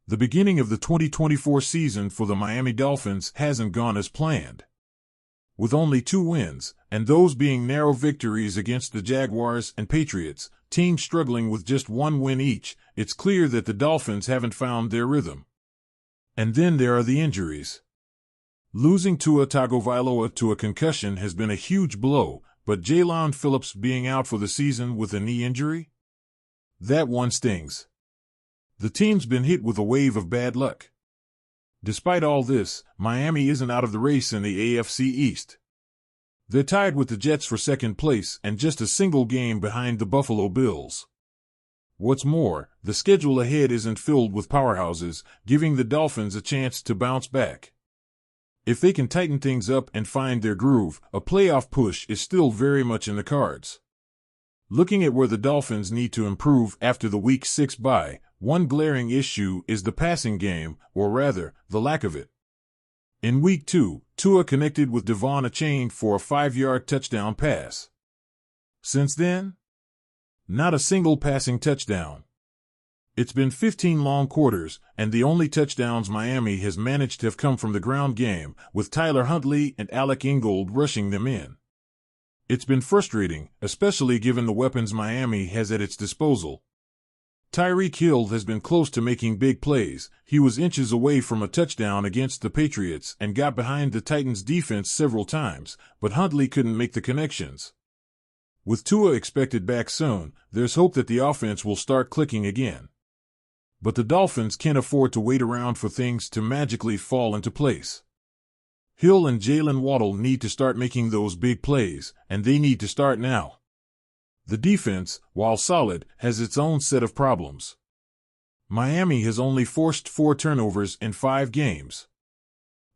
The beginning of the 2024 season for the Miami Dolphins hasn't gone as planned. With only 2 wins, and those being narrow victories against the Jaguars and Patriots, teams struggling with just 1 win each, it's clear that the Dolphins haven't found their rhythm. And then there are the injuries. Losing Tua Tagovailoa to a concussion has been a huge blow, but Jaelan Phillips being out for the season with a knee injury? That one stings. The team's been hit with a wave of bad luck. Despite all this, Miami isn't out of the race in the AFC East. They're tied with the Jets for second place and just a single game behind the Buffalo Bills. What's more, the schedule ahead isn't filled with powerhouses, giving the Dolphins a chance to bounce back. If they can tighten things up and find their groove, a playoff push is still very much in the cards. Looking at where the Dolphins need to improve after the Week 6 bye, one glaring issue is the passing game, or rather, the lack of it. In Week 2, Tua connected with Devon Achane for a 5-yard touchdown pass. Since then, not a single passing touchdown. It's been 15 long quarters, and the only touchdowns Miami has managed have come from the ground game, with Tyler Huntley and Alec Ingold rushing them in. It's been frustrating, especially given the weapons Miami has at its disposal. Tyreek Hill has been close to making big plays. He was inches away from a touchdown against the Patriots and got behind the Titans' defense several times, but Huntley couldn't make the connections. With Tua expected back soon, there's hope that the offense will start clicking again. But the Dolphins can't afford to wait around for things to magically fall into place. Hill and Jalen Waddle need to start making those big plays, and they need to start now. The defense, while solid, has its own set of problems. Miami has only forced 4 turnovers in 5 games.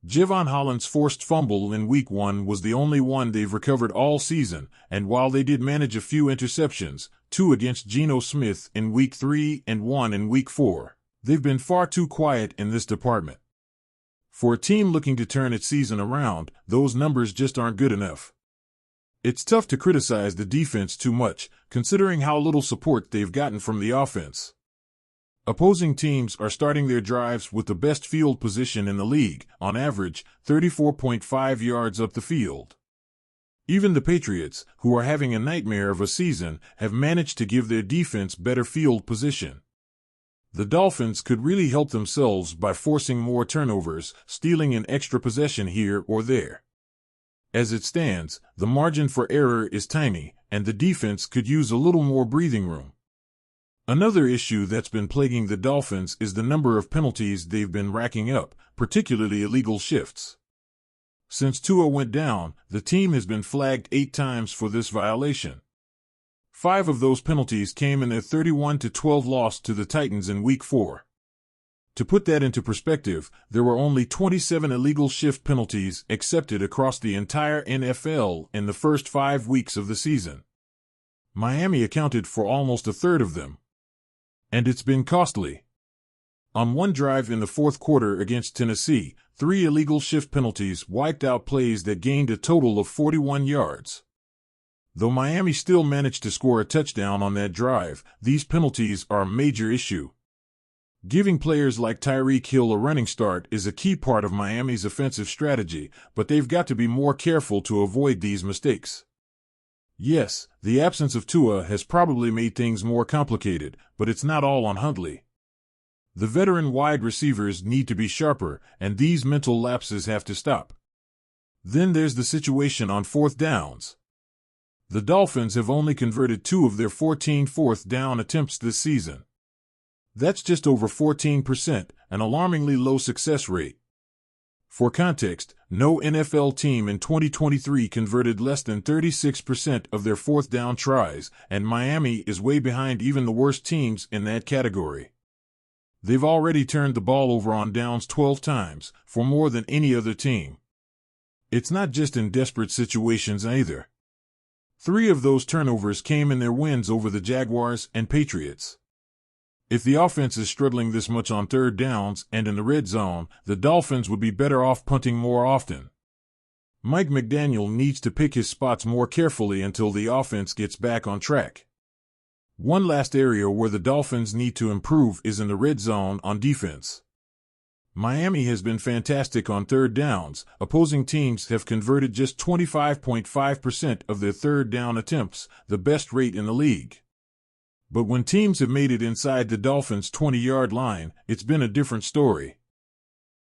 Javon Holland's forced fumble in Week 1 was the only one they've recovered all season, and while they did manage a few interceptions, 2 against Geno Smith in Week 3 and 1 in Week 4, they've been far too quiet in this department. For a team looking to turn its season around, those numbers just aren't good enough. It's tough to criticize the defense too much, considering how little support they've gotten from the offense. Opposing teams are starting their drives with the best field position in the league, on average, 34.5 yards up the field. Even the Patriots, who are having a nightmare of a season, have managed to give their defense better field position. The Dolphins could really help themselves by forcing more turnovers, stealing an extra possession here or there. As it stands, the margin for error is tiny, and the defense could use a little more breathing room. Another issue that's been plaguing the Dolphins is the number of penalties they've been racking up, particularly illegal shifts. Since Tua went down, the team has been flagged 8 times for this violation. 5 of those penalties came in their 31-12 loss to the Titans in Week 4. To put that into perspective, there were only 27 illegal shift penalties accepted across the entire NFL in the first 5 weeks of the season. Miami accounted for almost a third of them. And it's been costly. On one drive in the fourth quarter against Tennessee, 3 illegal shift penalties wiped out plays that gained a total of 41 yards. Though Miami still managed to score a touchdown on that drive, these penalties are a major issue. Giving players like Tyreek Hill a running start is a key part of Miami's offensive strategy, but they've got to be more careful to avoid these mistakes. Yes, the absence of Tua has probably made things more complicated, but it's not all on Huntley. The veteran wide receivers need to be sharper, and these mental lapses have to stop. Then there's the situation on 4th downs. The Dolphins have only converted 2 of their 14 fourth down attempts this season. That's just over 14%, an alarmingly low success rate. For context, no NFL team in 2023 converted less than 36% of their 4th down tries, and Miami is way behind even the worst teams in that category. They've already turned the ball over on downs 12 times, for more than any other team. It's not just in desperate situations either. 3 of those turnovers came in their wins over the Jaguars and Patriots. If the offense is struggling this much on 3rd downs and in the red zone, the Dolphins would be better off punting more often. Mike McDaniel needs to pick his spots more carefully until the offense gets back on track. One last area where the Dolphins need to improve is in the red zone on defense. Miami has been fantastic on third downs. Opposing teams have converted just 25.5% of their third down attempts, the best rate in the league. But when teams have made it inside the Dolphins' 20-yard line, it's been a different story.